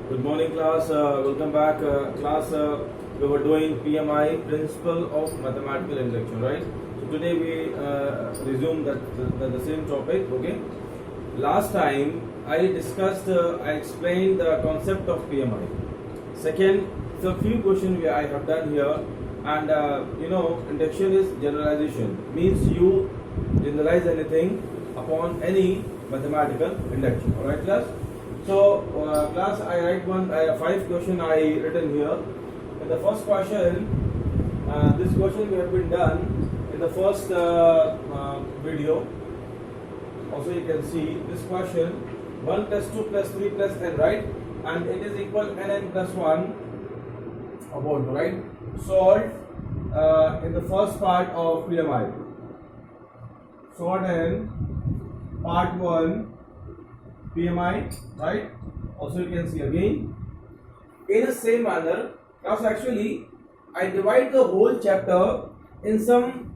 Good morning, class. Welcome back, class. We were doing PMI, Principle of Mathematical Induction, right? So today we resume the same topic. Okay. Last time I discussed, I explained the concept of PMI. Second, so few questions I have done here, and induction is generalization. Means you generalize anything upon any mathematical induction. All right, class. So, class, I write five question I written here. In the first question, this question we have been done in the first video. Also, you can see this question: 1 plus 2 plus 3 plus n, right? And it is equal n plus 1 about, right? Solved in the first part of PMI. Solved in part 1. PMI, right? Also you can see again in the same manner. Now actually I divide the whole chapter in some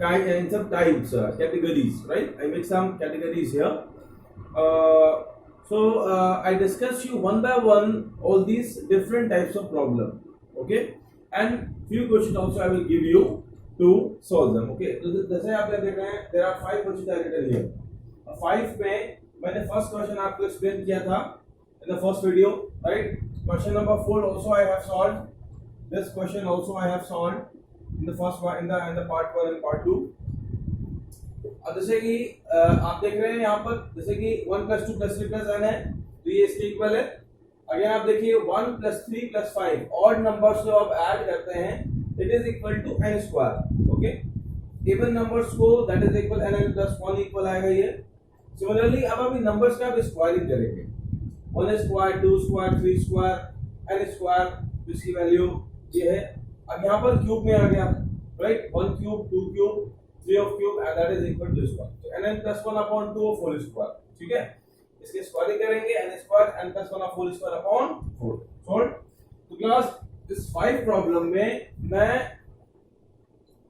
types, categories, right? I make some categories here. I discuss you one by one all these different types of problem, okay? And few questions also I will give you to solve them, okay? So जैसे आप देख रहे हैं, there are 5 questions I written here. 5 में मैंने first question आपको explain किया था इन the first video, right? Question number 4 also I have solved this question, also I have solved in the first one, in the part 1 and part 2. अब जैसे कि आप देख रहे हैं यहाँ पर, जैसे कि 1 + 2 + 3 + n है, तो ये इसके इक्वल है. अगर आप देखिए 1 + 3 + 5 ऑड नंबर्स को आप ऐड करते हैं, it is equal to n². Okay, even numbers को that is equal n + 1 equal आएगा ये. सिमिलरली अब अभी नंबर्स का स्क्वायरिंग करेंगे. 1², 2², 3², n², जिसकी वैल्यू ये है. अब यहाँ पर क्यूब में आ गया, right? 1 cube, 2 cube, 3 of cube, and that is equal to square. तो n + 1 upon 2 of whole square. ठीक है, इसके स्क्वायरिंग करेंगे. n² n + 1 of whole square upon 4. Solve. तो क्लास इस 5 प्रॉब्लम में मैं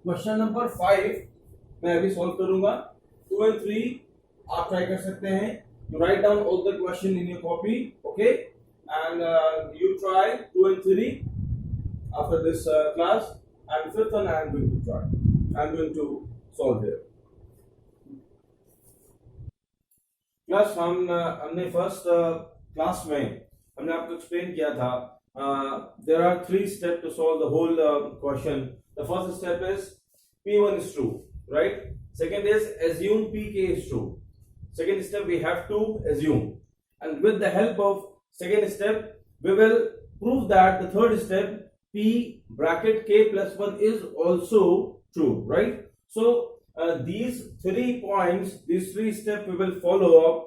क्वेश्चन नंबर 5 मैं अभी सॉल्व करूंगा. 2 and 3 आप ट्राई कर सकते हैं. You write down all the question in your copy, okay? And you try 2 and 3 after this class, and 5th one I am going to try. I am going to solve here. Class, हमने first class में हमने आपको explain किया था. There are 3 steps to solve the whole question. The first step is P1 is true, right? Second is assume Pk is true. Second step we have to assume, and with the help of second step we will prove that the third step P bracket K + 1 is also true, right? So these 3 points, these 3 steps we will follow up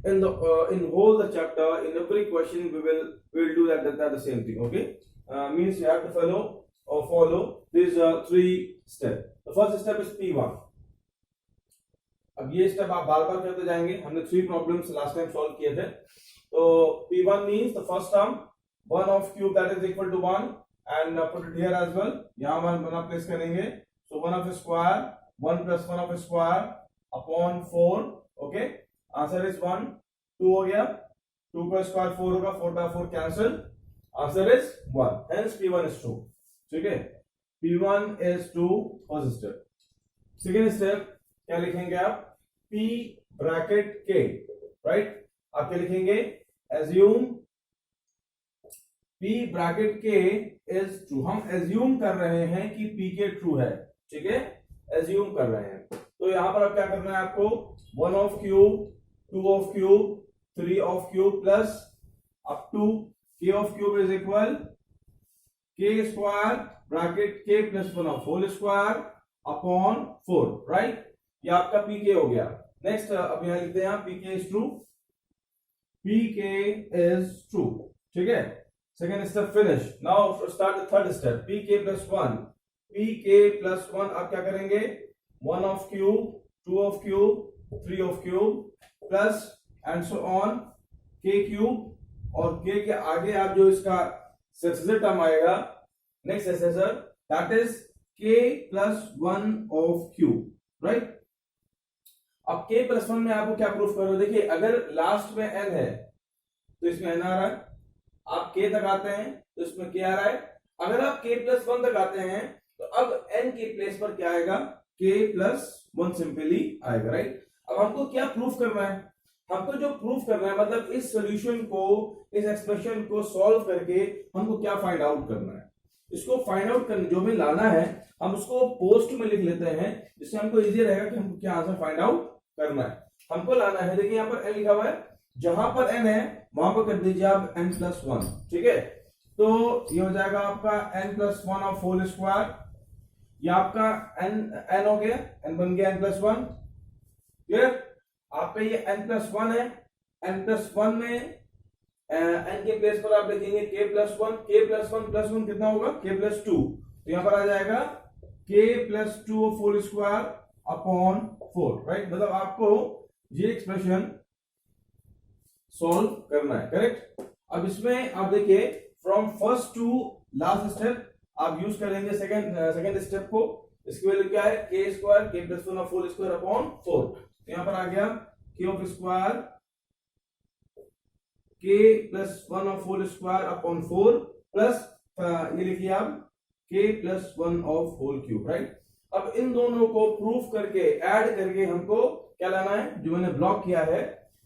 in the in whole the chapter. In every question we will do that the same thing, okay? Means you have to follow these 3 steps. The first step is P1. अब ये step आप बार बार करते जाएंगे. हमने 3 problems last time solve किए थे. तो P1 means the first term 1 of cube that is equal to 1, and put it here as well. यहां हम 1 प्लेस करेंगे. So 1 of square, 1 + 1 of square upon 4. Okay, answer is 1. 2 हो गया, 2 का square 4 होगा, 4/4 cancel. Answer is 1. Hence P1 is true. ठीक है, P1 is true. First step. Second step क्या लिखेंगे आप? P bracket K, right? आप क्या लिखेंगे? Assume P bracket K is true. हम assume कर रहे हैं कि Pk true है. ठीक है, assume कर रहे हैं. तो यहां पर अब क्या करना है आपको? 1 of cube, 2 of cube, 3 of cube plus up to K of cube is equal K² bracket K + 1 of whole square upon 4, right? ये आपका Pk हो गया. नेक्स्ट अब यहां लिखते हैं Pk is true. Pk is true. ठीक है, second step finish. Now start the third step. Pk + 1. Pk + 1 आप क्या करेंगे? 1 of cube, 2 of cube, 3 of cube plus and so on K cube, और K के आगे आप जो इसका सक्सेसर टर्म आएगा, next successor, that is K + 1 of cube, right? अब k + 1 में आपको क्या प्रूफ करो? देखिए, अगर लास्ट में n है तो इसमें n आ रहा है, आप k तक आते हैं तो इसमें k आ रहा है। अगर आप k प्लस 1 तक आते हैं तो अब n के प्लेस पर क्या आएगा, k प्लस 1 सिंपली आएगा, राइट। अब हमको क्या प्रूफ करना है, हमको जो प्रूफ करना है मतलब इस सॉल्यूशन को, इस एक्सप्रेशन को सॉल्व करके हमको क्या फाइंड आउट करना है। इसको फाइंड आउट करने जो भी लाना है हम उसको पोस्ट में लिख लेते हैं, जिससे हमको इजी रहेगा कि हमको क्या आंसर फाइंड आउट करना है। हमको लाना है, देखिए यहाँ पर n लिखा हुआ है, जहां पर n है वहां पर कर दीजिए आप n प्लस 1, ठीक है। तो ये हो जाएगा आपका n plus 1 of whole square, ये आपका n हो गया, n बन गया n प्लस 1, क्लियर। आपका ये n प्लस 1 है, n प्लस 1 में n के प्लेस पर आप लिखेंगे k plus 1, k plus 1 plus 1 कितना होगा, k प्लस 2, तो यहां पर आ जाएगा k plus 2 whole square upon 4, right. मतलब आपको ये एक्सप्रेशन सॉल्व करना है, करेक्ट। अब इसमें आप देखिए from first to last step आप यूज करेंगे सेकंड स्टेप को। इसकी वैल्यू क्या है, k square k plus 1 whole square upon 4, तो यहां पर आ गया k of square k plus 1 of whole square upon 4 plus ये लिखिए आप k plus 1 of whole cube, right. अब इन दोनों को प्रूफ करके ऐड करके हमको क्या लाना है, जो मैंने ब्लॉक किया है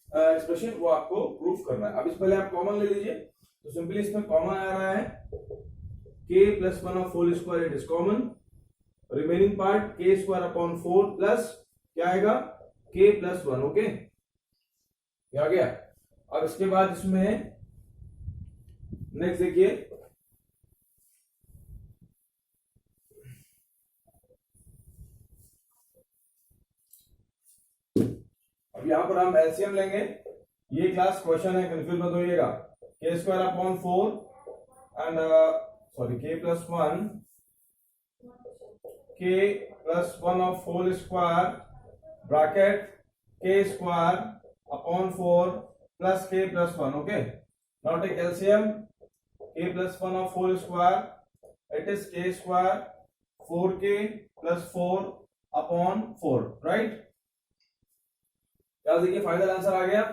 एक्सप्रेशन वो आपको प्रूफ करना है। अब इस पहले आप कॉमन ले लीजिए, तो सिंपली इसमें कॉमन आ रहा है k plus 1 of whole square, it is common, remaining part k square upon 4 plus क्या आएगा k प्लस 1, ओके, ये आ गया। अब इसके बाद इसमें नेक्स्ट देखिए, अब यहां पर हम एलसीएम लेंगे, ये क्लास क्वेश्चन है, कंफ्यूज मत होइएगा। k square upon 4 and sorry k plus 1, k plus 1 of whole square bracket k square upon 4 plus k plus 1, okay. Now take LCM, k plus 1 of whole square, it is k square 4k plus 4 upon 4, right. क्या देखिए final answer आ गया।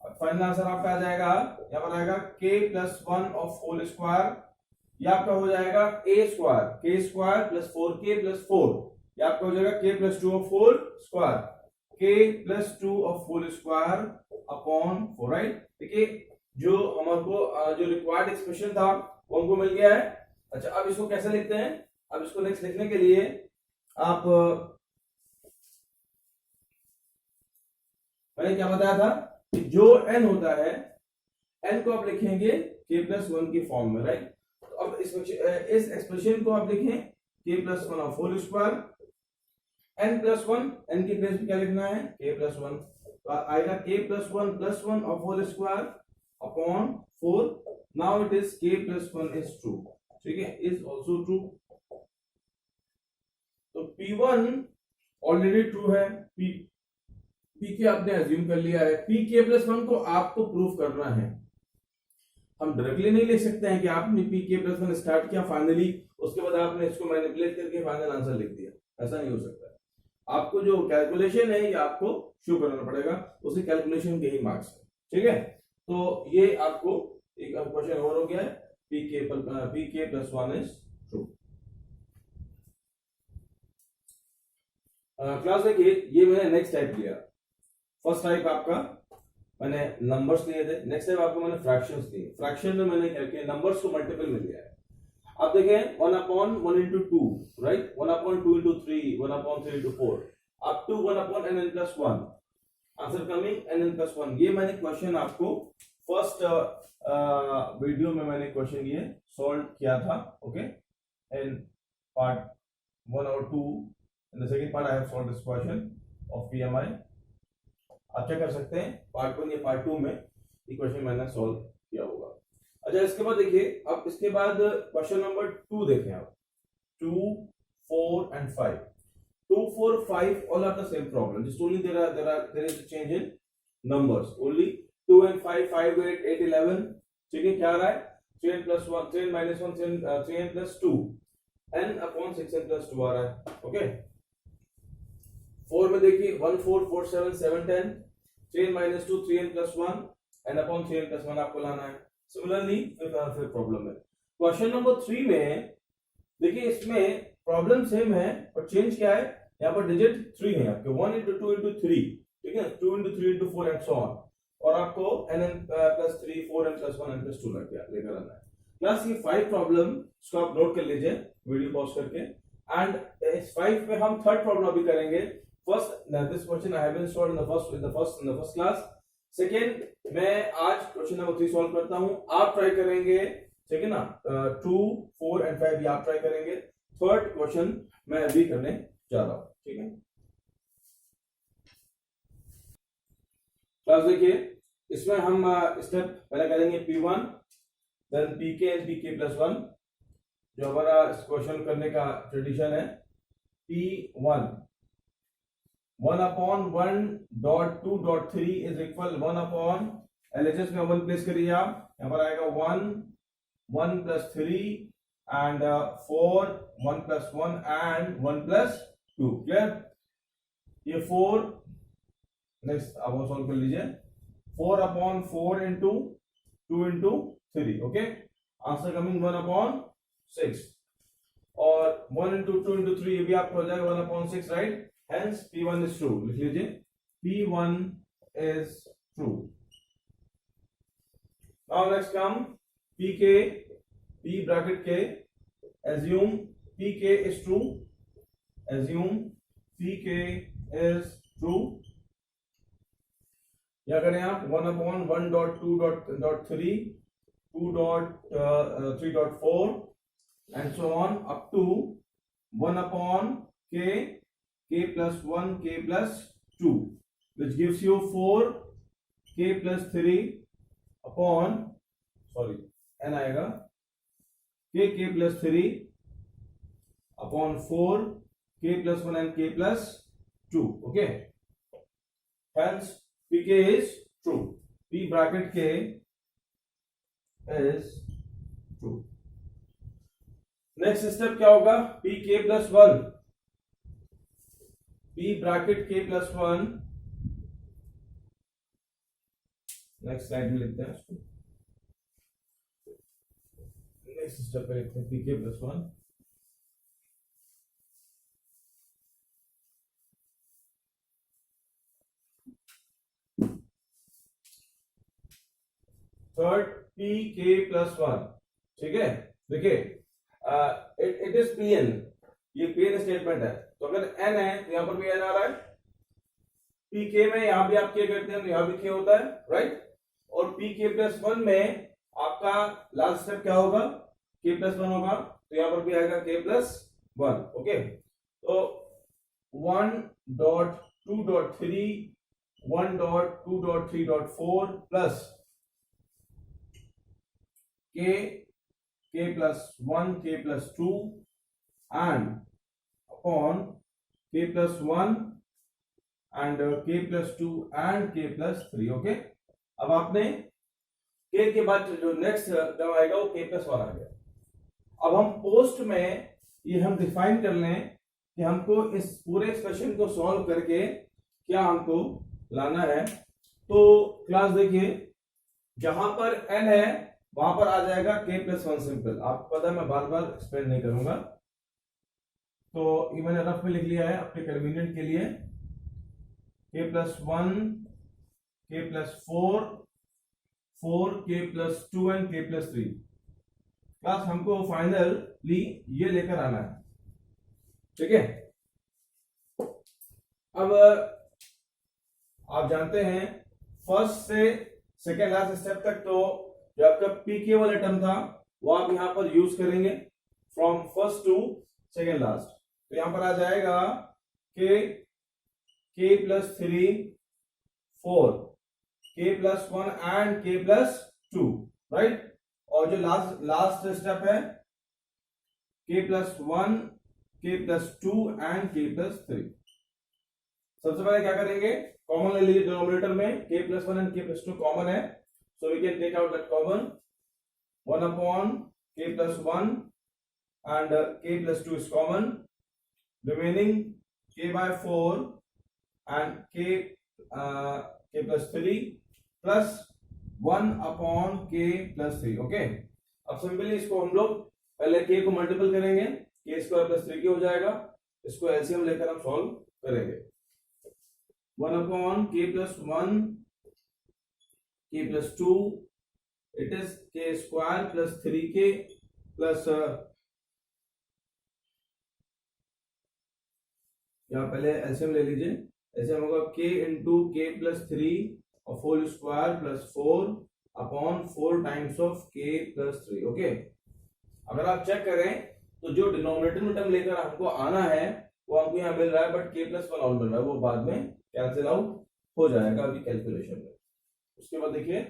Final answer आपका आ जाएगा, यहां पर आएगा k plus 1 of whole square, ये आपका हो जाएगा a square k square plus 4k plus 4, ये आपका हो जाएगा k plus 2 of whole square, k plus 2 of whole square upon 4, right. देखिए जो हमको जो रिक्वायर्ड एक्सप्रेशन था वो हमको मिल गया है। अच्छा अब इसको कैसे लिखते हैं, अब इसको नेक्स्ट लिखने के लिए आप मैंने क्या बताया था कि जो n होता है n को आप लिखेंगे k प्लस 1 की फॉर्म में, राइट। तो अब इस एक्सप्रेशन को आप लिखें k plus 1 of whole square, n plus 1, n की प्लेस पे क्या लिखना है k प्लस 1, तो आएगा k plus 1 of whole square upon 4, now it is k plus 1 is true, ठीक है, इज ऑल्सो ट्रू। तो p1 ऑलरेडी ट्रू है, pk आपने अज्यूम कर लिया है, pk प्लस 1 को आपको प्रूफ करना है। हम डायरेक्टली नहीं लिख सकते हैं कि आपने pk प्लस 1 स्टार्ट किया फाइनली उसके बाद आपने इसको मैनिपुलेट करके फाइनल आंसर लिख दिया, ऐसा नहीं हो सकता है। आपको जो कैलकुलेशन है ये आपको शो करना पड़ेगा, उसी कैलकुलेशन के ही मार्क्स है, ठीक है। तो ये आपको एक क्वेश्चन और हो गया है, pk plus 1 is true. Class देखिए ये मैंने नेक्स्ट टाइप लिया, फर्स्ट टाइप आपका मैंने नंबर्स लिए थे, नेक्स्ट टाइप आपको मैंने फ्रैक्शंस दिए। फ्रैक्शन में मैंने क्या किया, नंबर्स को मल्टीपल में लिया है। आप देखें 1 upon 1 into 2, right, 1 upon 2 into 3, 1 upon 3 into 4, up to 1 upon n plus 1, answer coming n plus 1। ये मैंने क्वेश्चन आपको फर्स्ट वीडियो में मैंने क्वेश्चन ये सॉल्व किया था, ओके, इन पार्ट 1 और 2, in the second part I have solved this question of PMI। आप क्या कर सकते हैं, पार्ट 1 या पार्ट 2 में ये क्वेश्चन मैंने सॉल्व किया होगा। अच्छा इसके बाद देखिए, अब इसके बाद क्वेश्चन नंबर 2 देखें आप, 2, 4 and 5, 2, 4, 5 all are the same problem, just only there is a change in numbers, only 2 and 5, 5, 8, 8, 11, ठीक है। क्या आ रहा है 3n plus 1, 3n minus 1, 3n plus 2, n upon 6n plus 2 आ रहा है, ओके। 4 में देखिए 1, 4, 4, 7, 7, 10, 3n minus 2, 3n plus 1, n upon 3n plus 1 आपको लाना है। सिमिलरली फिर प्रॉब्लम है क्वेश्चन नंबर 3 में देखिए इसमें प्रॉब्लम सेम है और चेंज क्या है, यहाँ पर डिजिट 3 है आपके 1 into 2 into 3, ठीक है 2 into 3 into 4 and so on, और आपको nn plus 3 4n plus 1 n plus 2 लेकर आना है। प्लस ये 5 प्रॉब्लम इसको आप नोट कर लीजिए वीडियो पॉज करके, एंड इस 5 में हम थर्ड प्रॉब्लम अभी करेंगे। First this question I have been solved in the first class. Second मैं आज क्वेश्चन नंबर 3 सॉल्व करता हूं, आप ट्राई करेंगे, ठीक है ना, 2 4 and 5 ये आप ट्राई करेंगे। थर्ड क्वेश्चन मैं अभी करने जा रहा हूं, ठीक है। क्लास देखिए इसमें हम स्टेप पहले करेंगे P1 then PK and PK plus 1, जो हमारा इस क्वेश्चन करने का ट्रेडिशन है। P1 1 upon 1.2.3 is equal 1 upon LHS में 1 प्लेस करिए आप, यहाँ पर आएगा 1 plus 3 and 4 1 plus 1 and 1 plus 2, clear. ये 4 नेक्स्ट आप वो सॉल्व कर लीजिए, 4 upon 4 into 2 into 3, okay, answer coming 1 upon 6, और 1 into 2 into 3 ये भी आपको हो जाएगा 1 upon 6, right. Hence P1 is true, लिख लीजिए P1 is true। Now next come PK, P bracket K, assume PK is true, assume PK is true। क्या करें आप 1 upon 1.2.3 2.3.4 and so on up to 1 upon K plus 1 K plus 2, which gives you 4 K plus 3 upon, sorry n आएगा, K plus 3 upon 4 K plus 1 and K plus 2, okay। Hence PK is true, P bracket K is true। Next step क्या होगा, PK plus 1, P bracket K plus 1, next slide में लिखते हैं इसको, next step पे लिखते हैं PK plus 1, third PK plus 1, ठीक है। देखिए इट इज Pn, ये Pn स्टेटमेंट है, तो अगर n है तो यहां पर भी n आ रहा है, PK में यहां भी आप क्या करते हैं तो यहां भी K होता है, राइट। और PK plus 1 में आपका लास्ट स्टेप क्या होगा, K plus 1 होगा, तो यहां पर भी आएगा K plus 1, ओके। तो 1.2.3 1.2.3.4 plus K plus 1 K plus 2 and upon K plus 1 and K plus 2 and K plus 3, okay. अब आपने K के बाद जो नेक्स्ट टर्म आएगा वो K plus 1 आ गया। अब हम पोस्ट में ये हम डिफाइन कर लें कि हमको इस पूरे एक्सप्रेशन को सॉल्व करके क्या हमको लाना है। तो क्लास देखिए जहां पर n है वहां पर आ जाएगा K plus 1 सिंपल, आपको पता है मैं बार बार एक्सप्लेन नहीं करूंगा, तो ये मैंने रफ में लिख लिया है अपने कन्वीनियंट के लिए। K plus 1 K plus 4 4 K plus 2 and K plus 3, class हमको फाइनली ये लेकर आना है, ठीक है। अब आप जानते हैं फर्स्ट से सेकेंड लास्ट स्टेप तक तो जो आपका PK वाला टर्म था वो आप यहां पर यूज करेंगे from first to second last. तो यहां पर आ जाएगा K plus 3 4 K plus 1 and K plus 2, right. और जो लास्ट स्टेप है K plus 1 K plus 2 and K plus 3। सबसे पहले क्या करेंगे, कॉमन ले लीजिए डिनोमिनेटर में, K plus 1 and K plus 2 common है, so we can take out that common, 1 upon K plus 1 and K plus 2 is common, remaining K by 4 and K plus 3 plus 1 upon के plus 3। Okay, अब simply इसको हम लोग पहले के को multiple करेंगे, के स्क्वायर प्लस 3 हो जाएगा। इसको एलसीएम लेकर हम सॉल्व करेंगे। 1 अपॉन के प्लस 1 के प्लस 2 इट इज के स्क्वायर प्लस 3k प्लस यहाँ पहले एलसीएम ले लीजिए। एलसीएम होगा k इंटू के प्लस 3 और whole square plus 4 upon 4 times of k plus 3। Okay, अगर आप चेक करें तो जो डिनोमिनेटर में टर्म लेकर हमको आना है वो हमको यहाँ मिल रहा है, बट k प्लस 1 और मिल रहा है, वो बाद में कैंसिल आउट हो जाएगा अभी कैलकुलेशन में। उसके बाद देखिए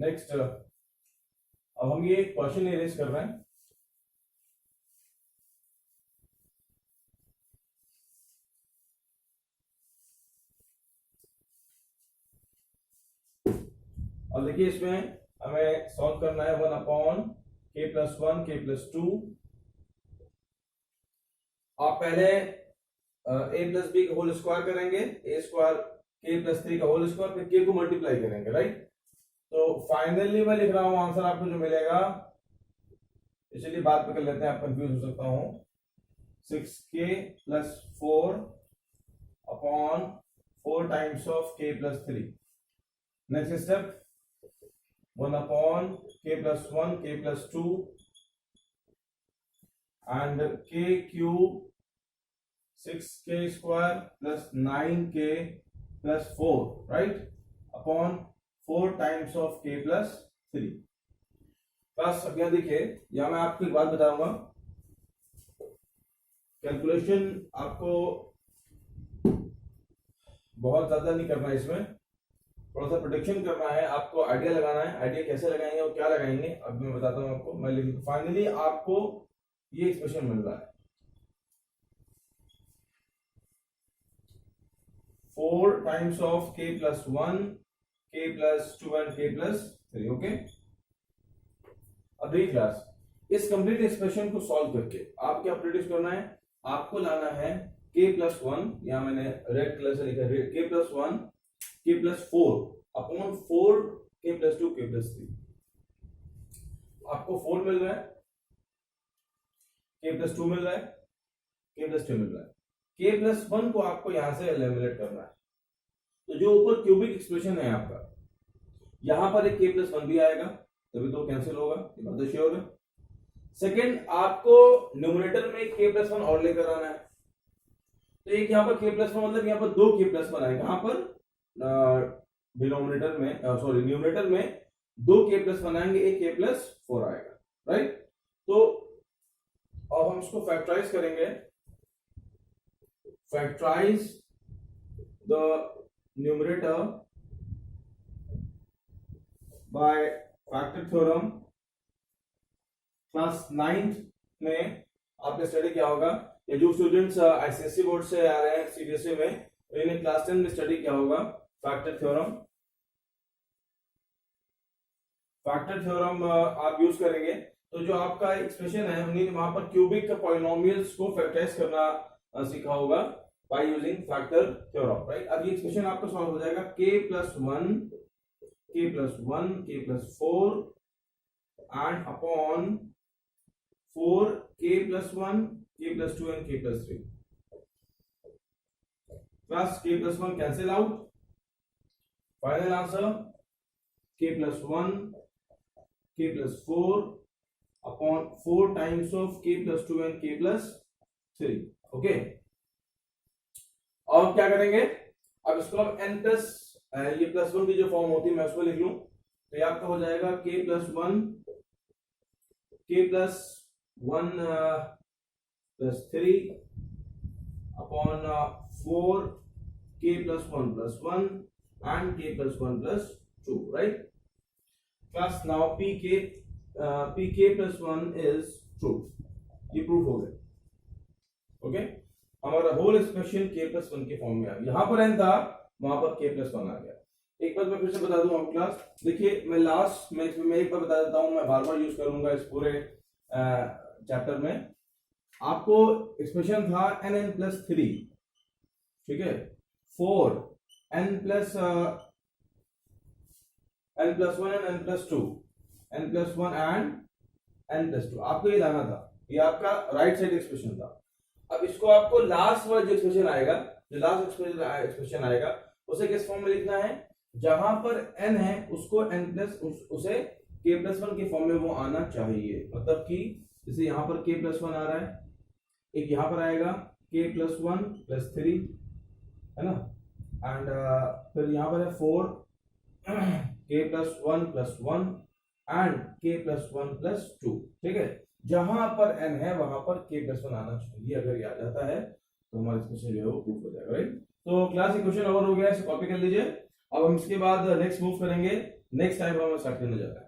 नेक्स्ट, अब हम ये क्वेश्चन इरेज कर रहे हैं। अब देखिए इसमें हमें सॉल्व करना है 1 अपॉन के प्लस 1 के प्लस 2। आप पहले a प्लस बी का होल स्क्वायर करेंगे, a स्क्वायर के प्लस 3 का होल स्क्वायर, फिर k को मल्टीप्लाई करेंगे, राइट। तो फाइनली मैं लिख रहा हूं आंसर आपको जो मिलेगा, इसलिए बात पे कर लेते हैं, आप कंफ्यूज हो सकता हूं। 6k plus 4 upon 4 times of k plus 3। Next step 1 upon k plus 1 k plus 2 and k cube 6k square plus 9k plus 4, right, upon 4 times of k plus 3। बस अब यहां देखिए, यहां मैं आपको एक बात बताऊंगा, कैलकुलेशन आपको बहुत ज्यादा नहीं करना है, इसमें थोड़ा सा प्रोडिक्शन करना है, आपको आइडिया लगाना है। आइडिया कैसे लगाएंगे और क्या लगाएंगे अब मैं बताता हूं आपको। मैं लिख, फाइनली आपको ये एक्सप्रेशन मिल रहा है 4 times of k plus 1 k plus 2 and k plus 3। Okay, अब देखिए क्लास, इस कंप्लीट एक्सप्रेशन को सॉल्व करके आप क्या प्रोड्यूस करना है, आपको लाना है k प्लस 1, यहां मैंने रेड कलर से लिखा है k plus 1 k plus 4 upon 4 k plus 2 k plus 3। आपको 4 मिल रहा है, k प्लस 2 मिल रहा है, k प्लस 3 मिल रहा है, k प्लस 1 को आपको यहां से एलिमिनेट करना है। तो जो ऊपर क्यूबिक एक्सप्रेशन है आपका, यहां पर एक k प्लस 1 भी आएगा, तभी तो कैंसिल होगा, ये बात तो श्योर है। सेकेंड, आपको न्यूमरेटर में k प्लस 1 और लेकर आना है। तो एक यहां पर k प्लस 1 मतलब यहां पर 2 k प्लस 1 आएगा, यहां पर डिनोमिनेटर में सॉरी न्यूमरेटर में 2 k प्लस 1 आएंगे, एक k प्लस 4 आएगा, राइट। तो अब हम इसको फैक्टराइज करेंगे। Factorize the numerator by factor theorem. Class 9th में आपने स्टडी किया होगा, या जो स्टूडेंट्स आईसीएसई बोर्ड से आ रहे हैं सीबीएसई में, तो इन्हें क्लास 10 में स्टडी किया होगा फैक्टर थ्योरम। फैक्टर थ्योरम आप यूज करेंगे तो जो आपका एक्सप्रेशन है, हमने वहां पर क्यूबिक पॉलिनोमियल्स को फैक्टराइज करना सीखा होगा by using factor theorem, right. अब ये एक्सप्रेशन आपका सॉल्व हो जाएगा k plus 1 k plus 1 k plus 4 and upon 4 k plus 1 k plus 2 and k plus 3 plus k plus 1 cancel out. Final answer k plus 1 k plus 4 upon 4 times of k plus 2 and k plus 3। Okay, और क्या करेंगे, अब इसको हम n plus ये plus 1 की जो form होती है मैं उसको लिख लूं, तो ये आपका हो जाएगा k plus 1 plus 3 upon 4 k plus 1 plus 1 and k plus 1 plus 2, right. Class now pk plus 1 is true, ये प्रूफ हो गया। ओके, हमारा होल एक्सप्रेशन k प्लस 1 के फॉर्म में आ गया, यहां पर n था वहां पर k प्लस 1 आ गया। एक बार मैं फिर से बता दूं आपको क्लास, देखिए मैं लास्ट में एक बार बता देता हूं, मैं बार बार यूज करूंगा इस पूरे चैप्टर में। आपको एक्सप्रेशन था n प्लस 3, ठीक है, 4 n plus n plus one and n plus two, n plus one and n plus two, आपको ये लाना था, ये आपका राइट साइड एक्सप्रेशन था। अब इसको आपको लास्ट वाला जो एक्सप्रेशन आएगा, जो लास्ट एक्सप्रेशन आएगा उसे किस फॉर्म में लिखना है, जहां पर n है उसको n प्लस उसे k प्लस वन के फॉर्म में वो आना चाहिए। मतलब कि जैसे यहाँ पर k प्लस वन आ रहा है, एक यहाँ पर आएगा k plus one plus three, है ना, एंड फिर यहाँ पर है 4 k plus one and k plus one plus two. ठीक है, जहां पर n है वहां पर k प्लस वन आना चाहिए। अगर ये आ जाता है तो हमारा क्वेश्चन जो है वो प्रूफ हो जाएगा, राइट। तो क्लास इक्वेशन ओवर हो गया, इसे कॉपी कर लीजिए। अब हम इसके बाद नेक्स्ट मूव करेंगे, नेक्स्ट टाइम हम स्टार्ट करने जा रहे हैं।